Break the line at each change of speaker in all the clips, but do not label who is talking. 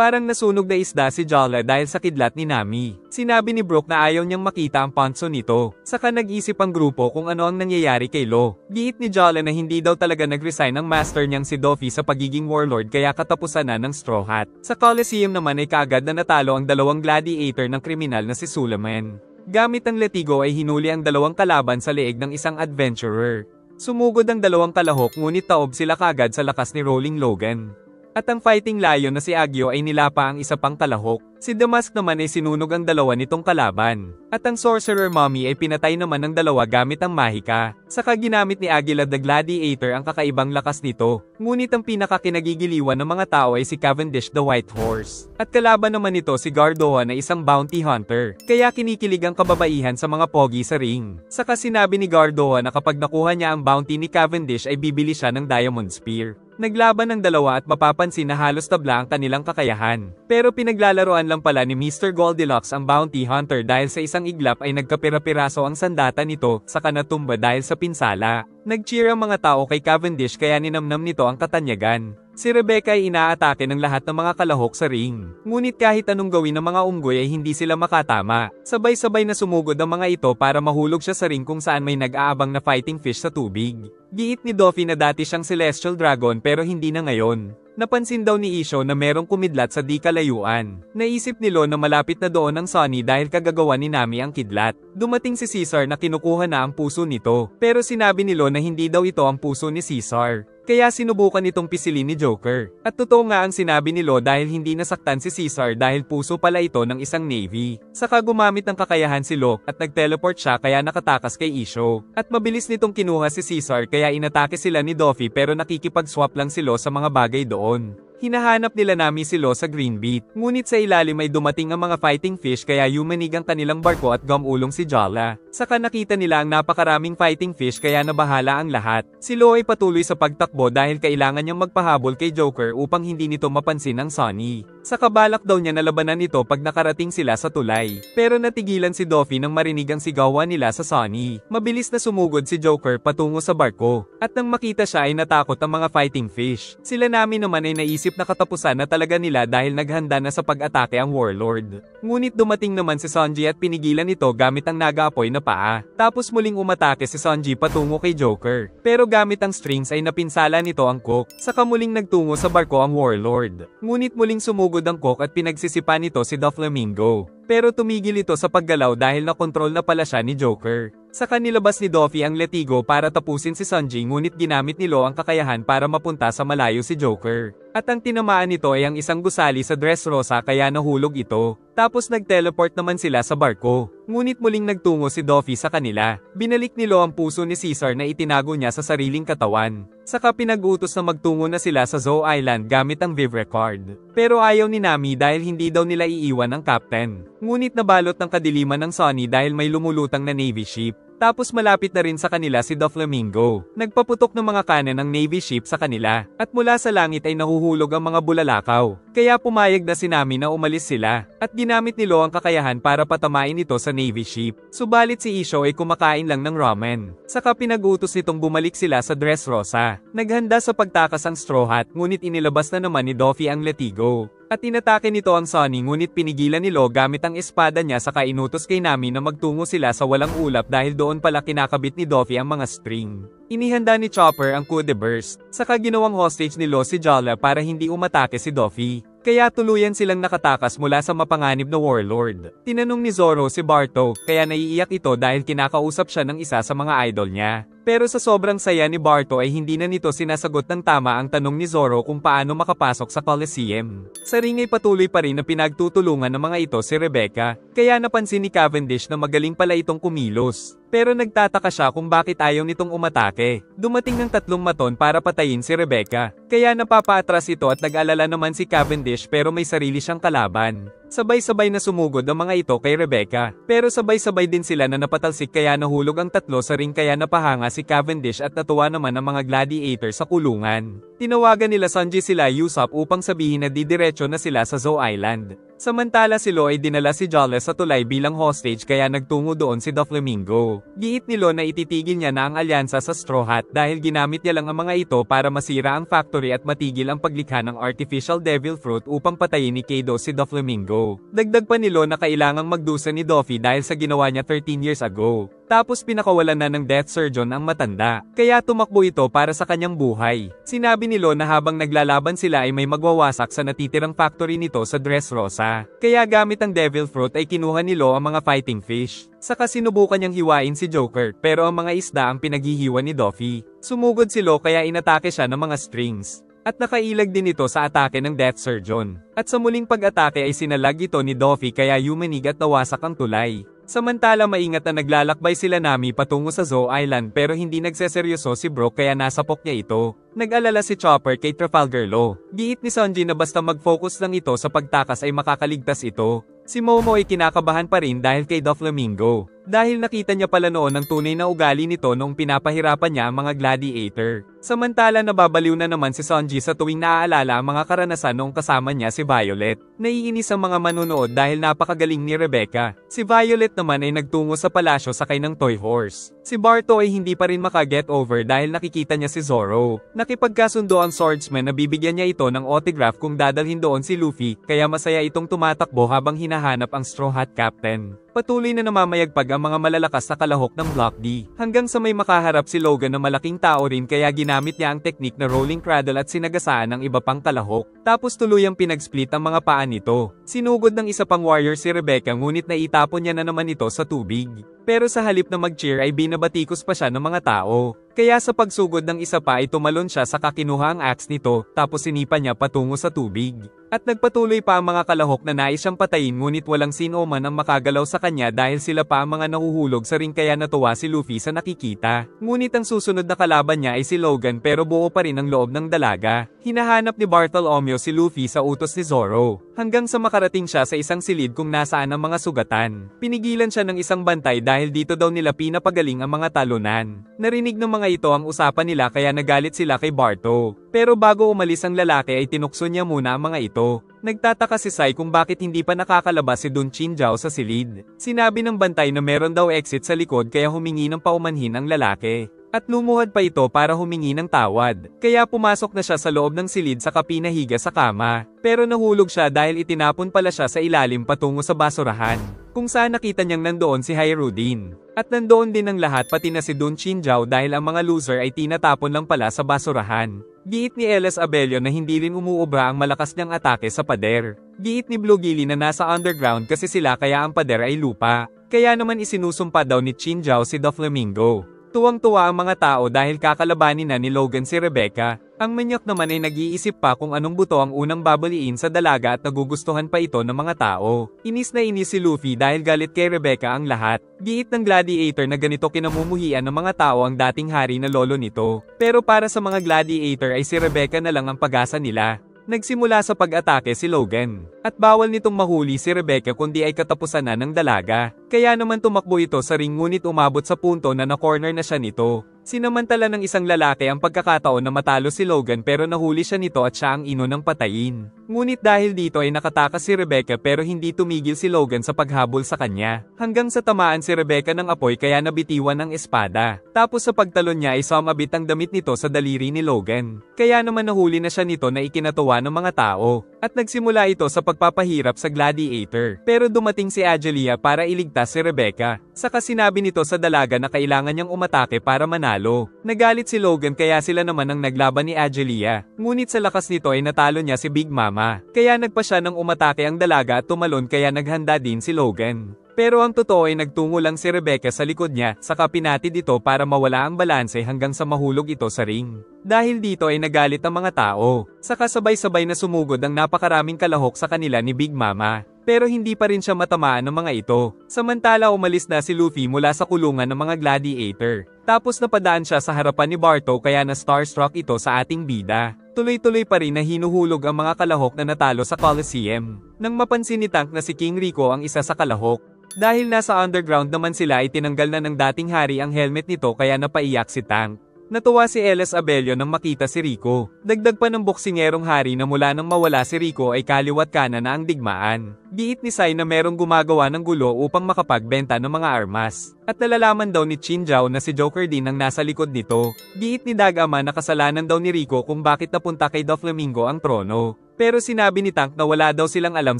Parang nasunog na isda si Jala dahil sa kidlat ni Nami. Sinabi ni Brook na ayaw niyang makita ang ponso nito. Saka nag-isip ang grupo kung ano ang nangyayari kay Lo. Giit ni Jala na hindi daw talaga nag-resign ang master niyang si Doffy sa pagiging warlord kaya katapusan na ng Straw Hat. Sa Coliseum naman ay kaagad na natalo ang dalawang gladiator ng kriminal na si Suleiman. Gamit ang latigo ay hinuli ang dalawang kalaban sa leeg ng isang adventurer. Sumugod ang dalawang kalahok ngunit taob sila kagad sa lakas ni Rolling Logan. At ang fighting lion na si Agyo ay nilapa ang isa pang kalahok. Si Damask naman ay sinunog ang dalawa nitong kalaban. At ang Sorcerer Mommy ay pinatay naman ng dalawa gamit ang mahika. Saka ginamit ni Agila the Gladiator ang kakaibang lakas nito. Ngunit ang pinakakinagigiliwan ng mga tao ay si Cavendish the White Horse. At kalaban naman nito si Gardoa na isang bounty hunter. Kaya kinikilig ang kababaihan sa mga pogi sa ring. Saka sinabi ni Gardoa na kapag nakuha niya ang bounty ni Cavendish ay bibili siya ng Diamond Spear. Naglaban ng dalawa at mapapansin na halos tabla ang kanilang kakayahan. Pero pinaglalaroan lang pala ni Mr. Goldilocks ang bounty hunter dahil sa isang iglap ay nagkapira-piraso ang sandata nito saka natumba dahil sa pinsala. Nag-cheer ang mga tao kay Cavendish kaya ninamnam nito ang katanyagan. Si Rebecca ay inaatake ng lahat ng mga kalahok sa ring. Ngunit kahit anong gawin ng mga unggoy ay hindi sila makatama. Sabay-sabay na sumugod ang mga ito para mahulog siya sa ring kung saan may nag-aabang na fighting fish sa tubig. Giit ni Doffy na dati siyang celestial dragon pero hindi na ngayon. Napansin daw ni Isho na merong kumidlat sa di kalayuan. Naisip ni Lo na malapit na doon ang Sonny dahil kagagawa ni Nami ang kidlat. Dumating si Caesar na kinukuha na ang puso nito. Pero sinabi ni Lo na hindi daw ito ang puso ni Caesar. Kaya sinubukan itong pisilin ni Joker. At totoo nga ang sinabi ni Lo dahil hindi nasaktan si Caesar dahil puso pala ito ng isang navy. Saka gumamit ng kakayahan si Lo at nag-teleport siya kaya nakatakas kay Isho. At mabilis nitong kinuha si Caesar kaya inatake sila ni Doffy pero nakikipag-swap lang si Lo sa mga bagay doon. Hinahanap nila Nami si Lo sa Green Beat. Ngunit sa ilalim ay dumating ang mga fighting fish kaya yumanig ang kanilang barko at gumulong si Jala. Saka nakita nila ang napakaraming fighting fish kaya nabahala ang lahat. Si Lo ay patuloy sa pagtakbo dahil kailangan niyang magpahabol kay Joker upang hindi nito mapansin ang Sonny. Saka balak daw niya na labanan ito pag nakarating sila sa tulay. Pero natigilan si Doffy nang marinig ang sigawan nila sa Sonny. Mabilis na sumugod si Joker patungo sa barko. At nang makita siya ay natakot ang mga fighting fish. Sila Nami naman ay naisip na katapusan na talaga nila dahil naghanda na sa pag-atake ang warlord. Ngunit dumating naman si Sanji at pinigilan ito gamit ang nagaapoy na paa. Tapos muling umatake si Sanji patungo kay Joker. Pero gamit ang strings ay napinsala nito ang Cook. Saka muling nagtungo sa barko ang warlord. Ngunit muling sumugod ang Cook at pinagsisipan nito si Doflamingo. Pero tumigil ito sa paggalaw dahil nakontrol na pala siya ni Joker. Saka nilabas ni Doffy ang latigo para tapusin si Sanji ngunit ginamit ni Lo ang kakayahan para mapunta sa malayo si Joker. At ang tinamaan nito ay ang isang gusali sa Dressrosa kaya nahulog ito. Tapos nag-teleport naman sila sa barko. Ngunit muling nagtungo si Doffy sa kanila. Binalik ni Lo ang puso ni Caesar na itinago niya sa sariling katawan. Saka pinag-utos na magtungo na sila sa Zou Island gamit ang Vivre Card. Pero ayaw ni Nami dahil hindi daw nila iiwan ang captain. Ngunit nabalot ng kadiliman ng Sonny dahil may lumulutang na Navy ship. Tapos malapit na rin sa kanila si Doflamingo. Nagpaputok ng mga kanan ng Navy ship sa kanila. At mula sa langit ay nahuhulog ang mga bulalakaw. Kaya pumayag na si Nami na umalis sila. At ginamit ni Lo ang kakayahan para patamain ito sa Navy ship. Subalit si Isho ay kumakain lang ng ramen. Saka pinag-utos nitong bumalik sila sa Dressrosa. Naghanda sa pagtakas ang Straw Hat ngunit inilabas na naman ni Doffy ang latigo. At inatake nito ang Sonny ngunit pinigilan ni Lo gamit ang espada niya saka inutos kay Nami na magtungo sila sa walang ulap dahil doon pala kinakabit ni Doffy ang mga string. Inihanda ni Chopper ang coup de burst. Saka ginawang hostage ni Lo si Jala para hindi umatake si Doffy. Kaya tuluyan silang nakatakas mula sa mapanganib na warlord. Tinanong ni Zoro si Barto, kaya naiiyak ito dahil kinakausap siya ng isa sa mga idol niya. Pero sa sobrang saya ni Barto ay hindi na nito sinasagot ng tama ang tanong ni Zoro kung paano makapasok sa Coliseum. Sa ring ay patuloy pa rin na pinagtutulungan ng mga ito si Rebecca, kaya napansin ni Cavendish na magaling pala itong kumilos. Pero nagtataka siya kung bakit ayaw nitong umatake. Dumating ng 3 maton para patayin si Rebecca. Kaya napapaatras ito at nag-alala naman si Cavendish pero may sarili siyang kalaban. Sabay-sabay na sumugod ang mga ito kay Rebecca. Pero sabay-sabay din sila na napatalsik kaya nahulog ang 3 sa ring kaya napahanga si Cavendish at natuwa naman ang mga gladiator sa kulungan. Tinawagan nila Sanji sila Usopp upang sabihin na didiretso na sila sa Zou Island. Samantala si Law ay dinala si Jolly sa tulay bilang hostage kaya nagtungo doon si Doflamingo. Giit ni Law na ititigil niya na ang alyansa sa Straw Hat dahil ginamit niya lang ang mga ito para masira ang factory at matigil ang paglikha ng artificial devil fruit upang patayin ni Kaido si Doflamingo. Dagdag pa ni Law na kailangang magdusa ni Doffy dahil sa ginawa niya 13 years ago. Tapos pinakawalan na ng Death Surgeon ang matanda, kaya tumakbo ito para sa kanyang buhay. Sinabi ni Law na habang naglalaban sila ay may magwawasak sa natitirang factory nito sa Dressrosa. Kaya gamit ang Devil Fruit ay kinuha ni Law ang mga fighting fish. Saka sinubukan niyang hiwain si Joker pero ang mga isda ang pinaghihiwa ni Doffy. Sumugod si Law kaya inatake siya ng mga strings. At nakailag din ito sa atake ng Death Surgeon. At sa muling pag-atake ay sinalag ito ni Doffy kaya yumanig at nawasak ang tulay. Samantala maingat na naglalakbay sila Nami patungo sa Zou Island pero hindi nagseseryoso si Brook kaya nasapok niya ito. Nag-alala si Chopper kay Trafalgar Law. Giit ni Sanji na basta mag-focus lang ito sa pagtakas ay makakaligtas ito. Si Momo ay kinakabahan pa rin dahil kay Doflamingo. Dahil nakita niya pala noon ang tunay na ugali nito noong pinapahirapan niya ang mga gladiator. Samantala nababaliw na naman si Sanji sa tuwing naaalala ang mga karanasan noong kasama niya si Violet. Naiinis ang mga manunood dahil napakagaling ni Rebecca. Si Violet naman ay nagtungo sa palasyo sakay ng toy horse. Si Barto ay hindi pa rin maka-get over dahil nakikita niya si Zoro. Nakipagkasundo ang swordsman na bibigyan niya ito ng autograph kung dadalhin doon si Luffy, kaya masaya itong tumatakbo habang hinahanap ang Straw Hat Captain. Patuloy na namamayagpag ang mga malalakas na kalahok ng Block D, hanggang sa may makaharap si Logan na malaking tao rin kaya ginamit niya ang teknik na rolling cradle at sinagasaan ng iba pang kalahok. Tapos tuluyang pinag-split ang mga paa nito. Sinugod ng isa pang warrior si Rebecca ngunit naitapon niya na naman ito sa tubig. Pero sa halip na mag-cheer ay binabatikos pa siya ng mga tao. Kaya sa pagsugod ng isa pa ay tumalon siya sa kinuha ang axe nito tapos sinipa niya patungo sa tubig. At nagpatuloy pa ang mga kalahok na nais siyang patayin ngunit walang sino man ang makagalaw sa kanya dahil sila pa ang mga nahuhulog sa ring kaya natuwa si Luffy sa nakikita. Ngunit ang susunod na kalaban niya ay si Logan pero buo pa rin ang loob ng dalaga. Hinahanap ni Bartolomeo si Luffy sa utos ni Zoro. Hanggang sa makarating siya sa isang silid kung nasaan ang mga sugatan. Pinigilan siya ng isang bantay dahil dito daw nila pinapagaling ang mga talunan. Narinig ng mga ito ang usapan nila kaya nagalit sila kay Barto. Pero bago umalis ang lalaki ay tinukso niya muna ang mga ito. Nagtataka si Sai kung bakit hindi pa nakakalabas si Dun Chinjao sa silid. Sinabi ng bantay na meron daw exit sa likod kaya humingi ng paumanhin ang lalaki. At lumuhad pa ito para humingi ng tawad. Kaya pumasok na siya sa loob ng silid sa kapinahiga sa kama. Pero nahulog siya dahil itinapon pala siya sa ilalim patungo sa basurahan. Kung saan nakita niyang nandoon si Hairudin. At nandoon din ang lahat pati na si Dun Chinjao dahil ang mga loser ay tinatapon lang pala sa basurahan. Giit ni Eles Abelio na hindi rin umuubra ang malakas niyang atake sa pader. Giit ni Blue Gilly na nasa underground kasi sila kaya ang pader ay lupa. Kaya naman isinusumpa daw ni Chinjao si Doflamingo. Tuwang-tuwa ang mga tao dahil kakalabanin na ni Logan si Rebecca. Ang manyak naman ay nag-iisip pa kung anong buto ang unang babaliin sa dalaga at nagugustuhan pa ito ng mga tao. Inis na inis si Luffy dahil galit kay Rebecca ang lahat. Giit ng gladiator na ganito kinamumuhian ng mga tao ang dating hari na lolo nito. Pero para sa mga gladiator ay si Rebecca na lang ang pag-asa nila. Nagsimula sa pag-atake si Logan. At bawal nitong mahuli si Rebecca kundi ay katapusan na ng dalaga. Kaya naman tumakbo ito sa ring ngunit umabot sa punto na na-corner na siya nito. Sinamantala ng isang lalaki ang pagkakataon na matalo si Logan pero nahuli siya nito at siya ang inunang patayin. Ngunit dahil dito ay nakatakas si Rebecca pero hindi tumigil si Logan sa paghabol sa kanya. Hanggang sa tamaan si Rebecca ng apoy kaya nabitiwan ng espada. Tapos sa pagtalon niya ay sumabit ang damit nito sa daliri ni Logan. Kaya naman nahuli na siya nito na ikinatuwa ng mga tao. At nagsimula ito sa pagpapahirap sa gladiator. Pero dumating si Angelia para iligtas si Rebecca. Saka sinabi nito sa dalaga na kailangan niyang umatake para manalo. Nagalit si Logan kaya sila naman ang naglaban ni Angelia. Ngunit sa lakas nito ay natalo niya si Big Mama. Kaya nagpa siya ng umatake ang dalaga at tumalon kaya naghanda din si Logan. Pero ang totoo ay nagtungo lang si Rebecca sa likod niya, saka pinatid ito para mawala ang balanse hanggang sa mahulog ito sa ring. Dahil dito ay nagalit ang mga tao. Saka sabay-sabay na sumugod ang napakaraming kalahok sa kanila ni Big Mama. Pero hindi pa rin siya matamaan ng mga ito. Samantala umalis na si Luffy mula sa kulungan ng mga gladiator. Tapos napadaan siya sa harapan ni Barto kaya na starstruck ito sa ating bida. Tuloy-tuloy pa rin na hinuhulog ang mga kalahok na natalo sa Coliseum. Nang mapansin ni Tank na si King Rico ang isa sa kalahok. Dahil nasa underground naman sila ay tinanggal na ng dating hari ang helmet nito kaya napaiyak si Tank. Natuwa si Elis Abello nang makita si Rico. Dagdag pa ng boksingerong hari na mula nang mawala si Rico ay kaliwat kanan na ang digmaan. Giit ni Sai na merong gumagawa ng gulo upang makapagbenta ng mga armas. At nalalaman daw ni Chin Zhao na si Joker din ang nasa likod nito. Giit ni Dagama na kasalanan daw ni Rico kung bakit napunta kay Doflamingo ang trono. Pero sinabi ni Tank na wala daw silang alam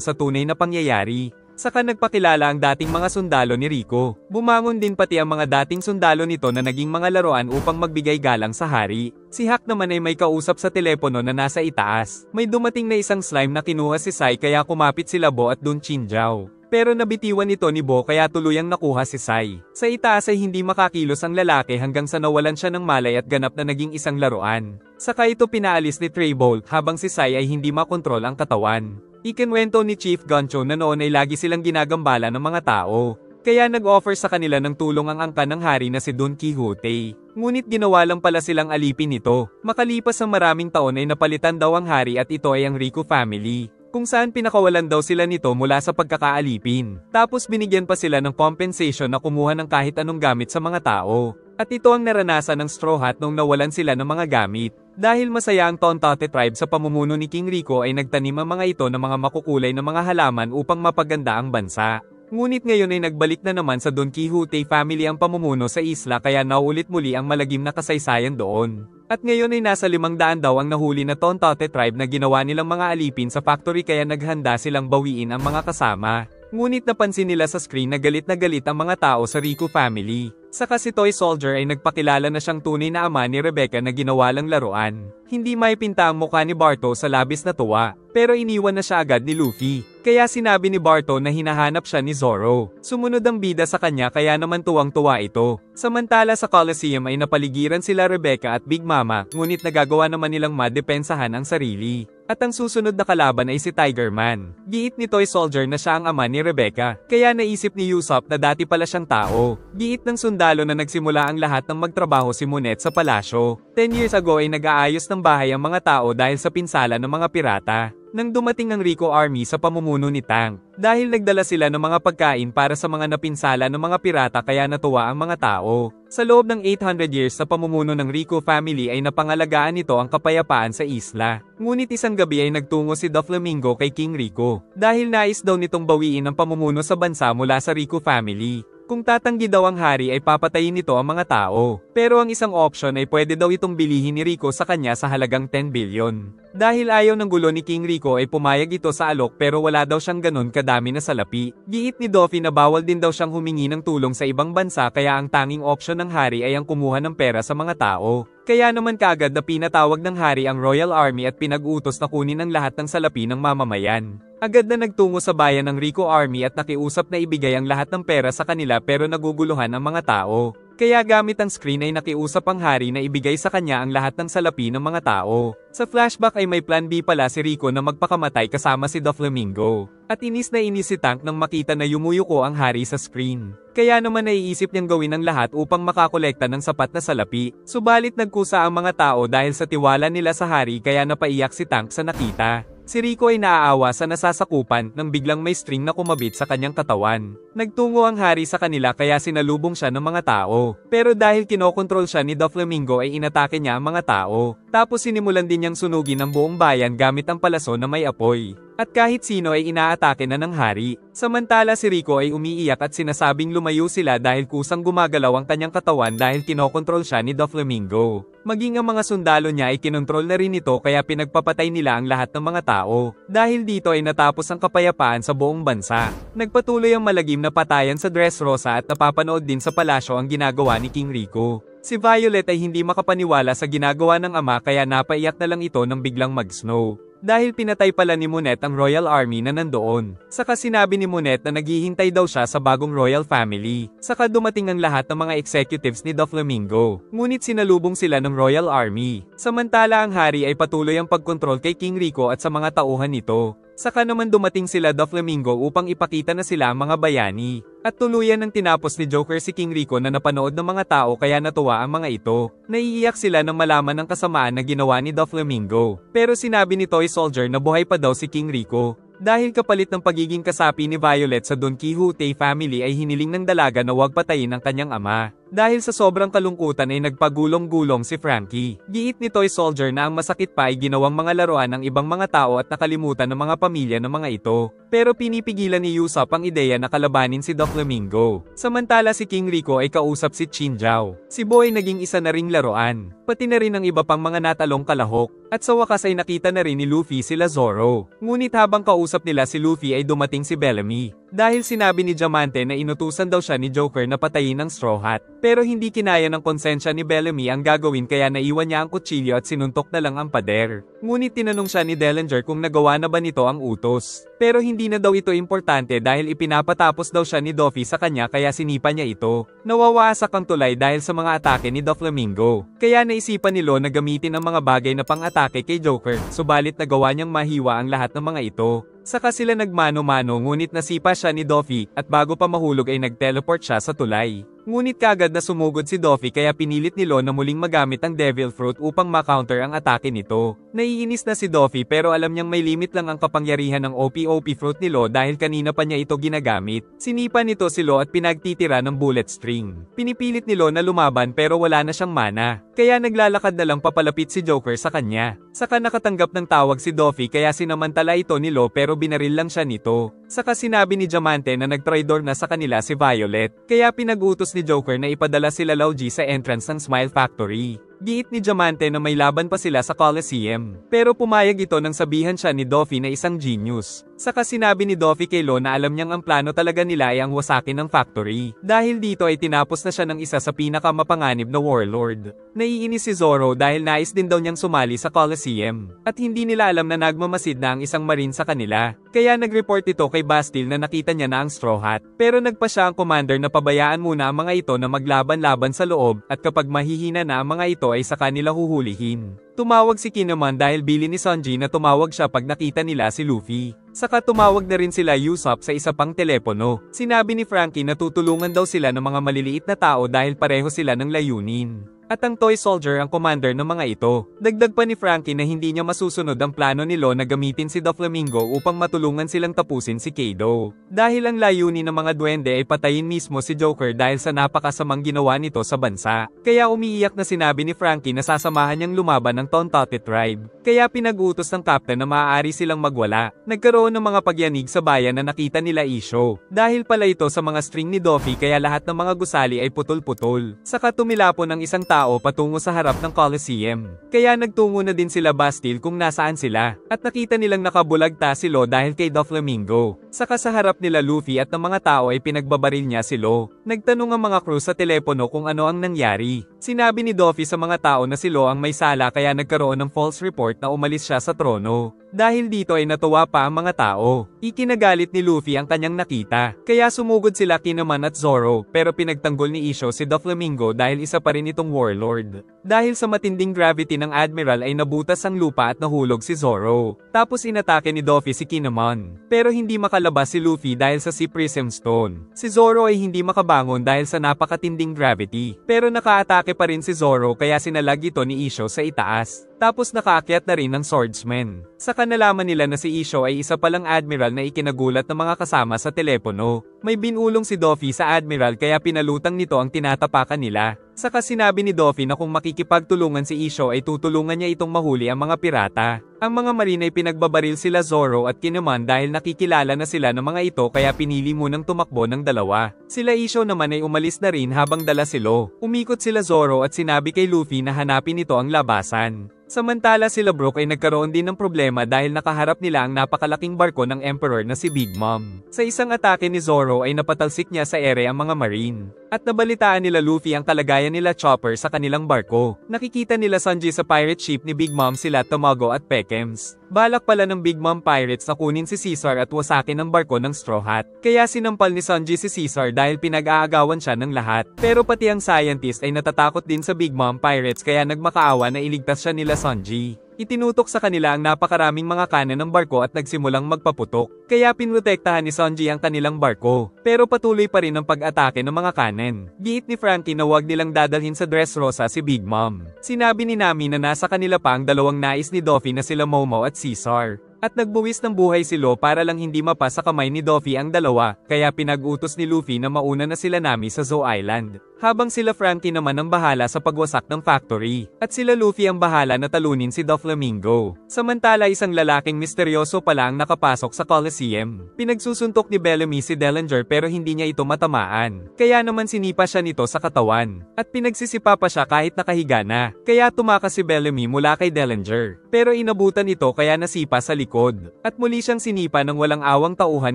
sa tunay na pangyayari. Saka nagpakilala ang dating mga sundalo ni Rico. Bumangon din pati ang mga dating sundalo nito na naging mga laruan upang magbigay galang sa hari. Si Hack naman ay may kausap sa telepono na nasa itaas. May dumating na isang slime na kinuha si Sai kaya kumapit sila Bo at Dun Chinjao. Pero nabitiwan ito ni Bo kaya tuluyang nakuha si Sai. Sa itaas ay hindi makakilos ang lalaki hanggang sa nawalan siya ng malay at ganap na naging isang laruan. Saka ito pinaalis ni Trey Bolt habang si Sai ay hindi makontrol ang katawan. Ikinwento ni Chief Goncho na noon ay lagi silang ginagambala ng mga tao. Kaya nag-offer sa kanila ng tulong ang angkan ng hari na si Don Quixote. Ngunit ginawa lang pala silang alipin nito. Makalipas ang maraming taon ay napalitan daw ang hari at ito ay ang Rico family. Kung saan pinakawalan daw sila nito mula sa pagkakaalipin. Tapos binigyan pa sila ng compensation na kumuha ng kahit anong gamit sa mga tao. At ito ang naranasan ng Straw Hat nung nawalan sila ng mga gamit. Dahil masaya ang Tontate tribe sa pamumuno ni King Rico ay nagtanim ang mga ito ng mga makukulay na mga halaman upang mapaganda ang bansa. Ngunit ngayon ay nagbalik na naman sa Don Quixote family ang pamumuno sa isla kaya naulit muli ang malagim na kasaysayan doon. At ngayon ay nasa 500 daw ang nahuli na Tontate tribe na ginawa nilang mga alipin sa factory kaya naghanda silang bawiin ang mga kasama. Ngunit napansin nila sa screen na galit ang mga tao sa Rico family. Saka si Toy Soldier ay nagpakilala na siyang tunay na ama ni Rebecca na ginawa lang laruan. Hindi maipinta ang mukha ni Barto sa labis na tuwa, pero iniwan na siya agad ni Luffy. Kaya sinabi ni Barto na hinahanap siya ni Zoro. Sumunod ang bida sa kanya kaya naman tuwang-tuwa ito. Samantala sa Coliseum ay napaligiran sila Rebecca at Big Mama, ngunit nagagawa naman nilang madepensahan ang sarili. At ang susunod na kalaban ay si Tiger Man. Giit ni Toy Soldier na siya ang ama ni Rebecca, kaya naisip ni Usopp na dati pala siyang tao. Giit ng sundalo na nagsimula ang lahat ng magtrabaho si Monet sa palasyo. 10 years ago ay nag-aayos ng bahay ang mga tao dahil sa pinsala ng mga pirata. Nang dumating ang Rico Army sa pamumuno ni Tang, dahil nagdala sila ng mga pagkain para sa mga napinsala ng mga pirata kaya natuwa ang mga tao. Sa loob ng 800 years sa pamumuno ng Rico family ay napangalagaan nito ang kapayapaan sa isla. Ngunit isang gabi ay nagtungo si Doflamingo kay King Rico, dahil nais daw nitong bawiin ang pamumuno sa bansa mula sa Rico family. Kung tatanggi daw ang hari ay papatayin nito ang mga tao. Pero ang isang option ay pwede daw itong bilihin ni Rico sa kanya sa halagang 10 billion. Dahil ayaw ng gulo ni King Rico ay pumayag ito sa alok pero wala daw siyang ganun kadami na salapi. Giit ni Doffy na bawal din daw siyang humingi ng tulong sa ibang bansa kaya ang tanging option ng hari ay ang kumuha ng pera sa mga tao. Kaya naman kaagad na pinatawag ng hari ang Royal Army at pinag-utos na kunin ang lahat ng salapi ng mamamayan. Agad na nagtungo sa bayan ng Rico Army at nakiusap na ibigay ang lahat ng pera sa kanila pero naguguluhan ang mga tao. Kaya gamit ang screen ay nakiusap ang hari na ibigay sa kanya ang lahat ng salapi ng mga tao. Sa flashback ay may plan B pala si Rico na magpakamatay kasama si Doflamingo. At inis na inis si Tank nang makita na yumuyuko ang hari sa screen. Kaya naman naiisip niyang gawin ang lahat upang makakolekta ng sapat na salapi. Subalit nagkusa ang mga tao dahil sa tiwala nila sa hari kaya napaiyak si Tank sa nakita. Si Rico ay naaawa sa nasasakupan nang biglang may string na kumabit sa kanyang katawan. Nagtungo ang hari sa kanila kaya sinalubong siya ng mga tao. Pero dahil kinokontrol siya ni Doflamingo ay inatake niya ang mga tao. Tapos sinimulan din niyang sunugin ang buong bayan gamit ang palaso na may apoy. At kahit sino ay inaatake na ng hari. Samantala si Rico ay umiiyak at sinasabing lumayo sila dahil kusang gumagalaw ang kanyang katawan dahil kinokontrol siya ni Doflamingo. Maging ang mga sundalo niya ay kinontrol na rin ito kaya pinagpapatay nila ang lahat ng mga tao. Dahil dito ay natapos ang kapayapaan sa buong bansa. Nagpatuloy ang malagim na patayan sa Dressrosa at napapanood din sa palasyo ang ginagawa ni King Rico. Si Violet ay hindi makapaniwala sa ginagawa ng ama kaya napaiyak na lang ito nang biglang mag-snow. Dahil pinatay pala ni Monet ang Royal Army na nandoon. Saka sinabi ni Monet na naghihintay daw siya sa bagong royal family. Saka dumating ang lahat ng mga executives ni Doflamingo. Ngunit sinalubong sila ng Royal Army. Samantala ang hari ay patuloy ang pagkontrol kay King Rico at sa mga tauhan nito. Saka naman dumating sila Doflamingo upang ipakita na sila ang mga bayani. At tuluyan ng tinapos ni Joker si King Rico na napanood ng mga tao kaya natuwa ang mga ito. Naiiyak sila nang malaman ng kasamaan na ginawa ni Doflamingo. Pero sinabi ni Toy Soldier na buhay pa daw si King Rico. Dahil kapalit ng pagiging kasapi ni Violet sa Don Quixote family ay hiniling ng dalaga na huwag patayin ang kanyang ama. Dahil sa sobrang kalungkutan ay nagpagulong-gulong si Frankie. Giit ni Toy Soldier na ang masakit pa ay ginawang mga laruan ng ibang mga tao at nakalimutan ng mga pamilya ng mga ito. Pero pinipigilan ni Usopp ang ideya na kalabanin si Doflamingo. Samantala si King Rico ay kausap si Chinjao. Si Boy naging isa na ring laruan, pati na rin ang iba pang mga natalong kalahok. At sa wakas ay nakita na rin ni Luffy sila Zoro. Ngunit habang kausap nila si Luffy ay dumating si Bellamy. Dahil sinabi ni Diamante na inutusan daw siya ni Joker na patayin ang Straw Hat. Pero hindi kinaya ng konsensya ni Bellamy ang gagawin kaya naiwan niya ang kutsilyo at sinuntok na lang ang pader. Ngunit tinanong siya ni Dellinger kung nagawa na ba nito ang utos. Pero hindi na daw ito importante dahil ipinapatapos daw siya ni Doffy sa kanya kaya sinipa niya ito. Nawawasak ang tulay dahil sa mga atake ni Doflamingo. Kaya naisipan ni Lo na gamitin ang mga bagay na pang-atake kay Joker, subalit nagawa niyang mahiwa ang lahat ng mga ito. Saka sila nagmano-mano ngunit nasipa siya ni Doffy at bago pa mahulog ay nag-teleport siya sa tulay. Ngunit kagad na sumugod si Doffy kaya pinilit ni Lo na muling magamit ang Devil Fruit upang ma-counter ang atake nito. Naiinis na si Doffy pero alam niyang may limit lang ang kapangyarihan ng OP-OP Fruit ni Lo dahil kanina pa niya ito ginagamit. Sinipa nito si Lo at pinagtitira ng bullet string. Pinipilit ni Lo na lumaban pero wala na siyang mana. Kaya naglalakad na lang papalapit si Joker sa kanya. Saka nakatanggap ng tawag si Doffy kaya sinamantala ito ni Lo pero binaril lang siya nito. Saka sinabi ni Diamante na nagtraidor na sa kanila si Violet. Kaya pinag-utos ni Joker na ipadala sila Lauji sa entrance ng Smile Factory. Giit ni Diamante na may laban pa sila sa Coliseum. Pero pumayag ito nang sabihan siya ni Doffy na isang genius. Saka sinabi ni Doffy kay Lo na alam niyang ang plano talaga nila ay ang wasakin ng factory. Dahil dito ay tinapos na siya ng isa sa pinakamapanganib na warlord. Naiinis si Zoro dahil nais din daw niyang sumali sa Coliseum. At hindi nila alam na nagmamasid na ang isang marine sa kanila. Kaya nag-report ito kay Bastille na nakita niya na ang Straw Hat. Pero nagpa siya ang commander na pabayaan muna ang mga ito na maglaban-laban sa loob at kapag mahihina na ang mga ito ay sa kanila huhulihin. Tumawag si Kinemon dahil bili ni Sanji na tumawag siya pag nakita nila si Luffy. Saka tumawag na rin sila Usopp sa isa pang telepono. Sinabi ni Frankie na tutulungan daw sila ng mga maliliit na tao dahil pareho sila ng layunin. At ang Toy Soldier ang commander ng mga ito. Dagdag pa ni Frankie na hindi niya masusunod ang plano ni Lo na gamitin si Doflamingo upang matulungan silang tapusin si Kaido. Dahil ang layunin ng mga duwende ay patayin mismo si Joker dahil sa napakasamang ginawa nito sa bansa. Kaya umiiyak na sinabi ni Frankie na sasamahan niyang lumaban ng Tontate Tribe. Kaya pinag-utos ng captain na maaari silang magwala. Nagkaroon ng mga pagyanig sa bayan na nakita nila Isho. Dahil pala ito sa mga string ni Doffy kaya lahat ng mga gusali ay putol-putol. Saka tumilapon ng isang tao patungo sa harap ng Coliseum. Kaya nagtungo na din sila Bastille kung nasaan sila. At nakita nilang nakabulagta si Lo dahil kay Doflamingo. Saka sa harap nila Luffy at ng mga tao ay pinagbabaril niya si Lo. Nagtanong ang mga crew sa telepono kung ano ang nangyari. Sinabi ni Doffy sa mga tao na si Lo ang may sala kaya nagkaroon ng false report na umalis siya sa trono. Dahil dito ay natuwa pa ang mga tao. Ikinagalit ni Luffy ang kanyang nakita. Kaya sumugod sila Kinemon at Zoro pero pinagtanggol ni Isho si Doflamingo dahil isa pa rin itong warlord. Dahil sa matinding gravity ng Admiral ay nabutas ang lupa at nahulog si Zoro. Tapos inatake ni Doffy si Kinemon. Pero hindi makalabas si Luffy dahil sa Sea Prism Stone. Si Zoro ay hindi makabangon dahil sa napakatinding gravity. Pero nakaatake pa rin si Zoro kaya sinalag ito ni Isho sa itaas. Tapos nakaakyat na rin ng swordsman. Saka nalaman nila na si Isho ay isa palang admiral na ikinagulat ng mga kasama sa telepono. May binulong si Doffy sa admiral kaya pinalutang nito ang tinatapakan nila. Saka sinabi ni Doffy na kung makikipagtulungan si Isho ay tutulungan niya itong mahuli ang mga pirata. Ang mga marine ay pinagbabaril sila Zoro at Kinemon dahil nakikilala na sila ng mga ito kaya pinili munang tumakbo ng dalawa. Sila Isho naman ay umalis na rin habang dala si Lo. Umikot sila Zoro at sinabi kay Luffy na hanapin ito ang labasan. Samantala sila Brook ay nagkaroon din ng problema dahil nakaharap nila ang napakalaking barko ng Emperor na si Big Mom. Sa isang atake ni Zoro ay napatalsik niya sa ere ang mga marine. At nabalitaan nila Luffy ang kalagayan nila Chopper sa kanilang barko. Nakikita nila Sanji sa pirate ship ni Big Mom sila Tamago at Pekems. Balak pala ng Big Mom Pirates na kunin si Caesar at wasakin ang barko ng Straw Hat. Kaya sinampal ni Sanji si Caesar dahil pinag-aagawan siya ng lahat. Pero pati ang scientist ay natatakot din sa Big Mom Pirates kaya nagmakaawa na iligtas siya nila Sanji. Itinutok sa kanila ang napakaraming mga kanan ng barko at nagsimulang magpaputok. Kaya pinrotektahan ni Sanji ang kanilang barko. Pero patuloy pa rin ang pag-atake ng mga kanan. Giit ni Frankie na huwag nilang dadalhin sa Dressrosa si Big Mom. Sinabi ni Nami na nasa kanila pa ang dalawang nais ni Doffy na sila Momo at Caesar. At nagbuwis ng buhay si Lo para lang hindi mapa sa kamay ni Doffy ang dalawa, kaya pinag-utos ni Luffy na mauna na sila Nami sa Zou Island. habang sila Frankie naman ang bahala sa pagwasak ng factory, at sila Luffy ang bahala na talunin si Doflamingo. Samantala isang lalaking misteryoso pala ang nakapasok sa Coliseum. Pinagsusuntok ni Bellamy si Dellinger pero hindi niya ito matamaan, kaya naman sinipa siya nito sa katawan, at pinagsisipa pa siya kahit nakahiga na, kaya tumakas si Bellamy mula kay Dellinger. Pero inabutan ito kaya nasipa sa likod, at muli siyang sinipa ng walang awang tauhan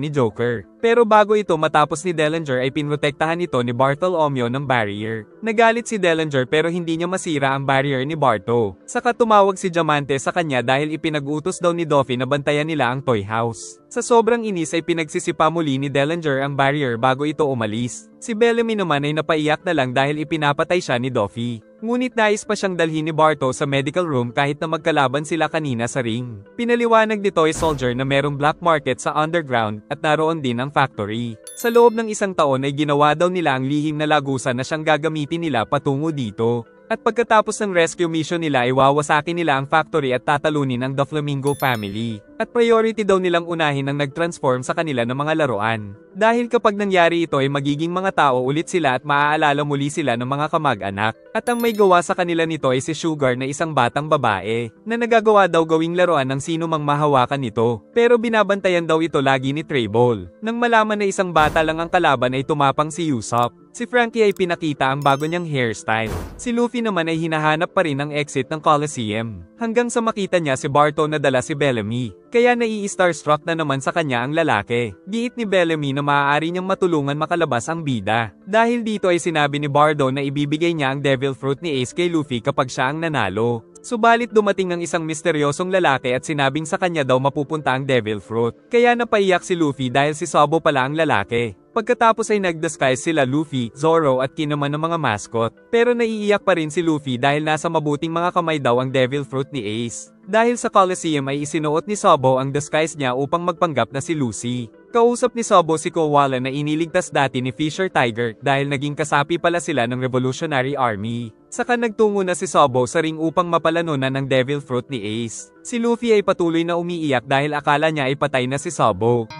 ni Joker. Pero bago ito matapos ni Dellinger ay pinrotektahan ito ni Bartolomeo ng barrier. Nagalit si Dellinger pero hindi niya masira ang barrier ni Barto. Saka tumawag si Diamante sa kanya dahil ipinag-utos daw ni Doffy na bantayan nila ang toy house. Sa sobrang inis ay pinagsisipa muli ni Dellinger ang barrier bago ito umalis. Si Bellamy naman ay napaiyak na lang dahil ipinapatay siya ni Doffy. Ngunit nais pa siyang dalhin ni Barto sa medical room kahit na magkalaban sila kanina sa ring. Pinaliwanag ni Toy Soldier na merong black market sa underground at naroon din ang factory. Sa loob ng isang taon ay ginawa daw nila ang lihim na lagusan na siyang gagamitin nila patungo dito. At pagkatapos ng rescue mission nila ay wawasakin nila ang factory at tatalunin ang Doflamingo family. At priority daw nilang unahin ang nag-transform sa kanila ng mga laruan. Dahil kapag nangyari ito ay magiging mga tao ulit sila at maaalala muli sila ng mga kamag-anak. At ang may gawa sa kanila nito ay si Sugar na isang batang babae, na nagagawa daw gawing laruan ng sino mang mahawakan nito. Pero binabantayan daw ito lagi ni Trable. Nang malaman na isang bata lang ang kalaban ay tumapang si Usopp. Si Frankie ay pinakita ang bago niyang hairstyle. Si Luffy naman ay hinahanap pa rin ang exit ng Coliseum. Hanggang sa makita niya si Barto na dala si Bellamy. Kaya nai-starstruck na naman sa kanya ang lalaki. Giit ni Bellamy na maaari niyang matulungan makalabas ang bida. Dahil dito ay sinabi ni Bardo na ibibigay niya ang Devil Fruit ni Ace kay Luffy kapag siya ang nanalo. Subalit dumating ang isang misteryosong lalaki at sinabing sa kanya daw mapupunta ang Devil Fruit. Kaya napaiyak si Luffy dahil si Sabo pala ang lalaki. Pagkatapos ay nag-disguise sila Luffy, Zoro at Kinemon ng mga mascot. Pero naiiyak pa rin si Luffy dahil nasa mabuting mga kamay daw ang Devil Fruit ni Ace. Dahil sa Coliseum ay isinuot ni Sabo ang disguise niya upang magpanggap na si Lucy. Kausap ni Sabo si Koala na iniligtas dati ni Fisher Tiger dahil naging kasapi pala sila ng Revolutionary Army. Saka nagtungo na si Sabo sa ring upang mapalanunan ng Devil Fruit ni Ace. Si Luffy ay patuloy na umiiyak dahil akala niya ay patay na si Sabo.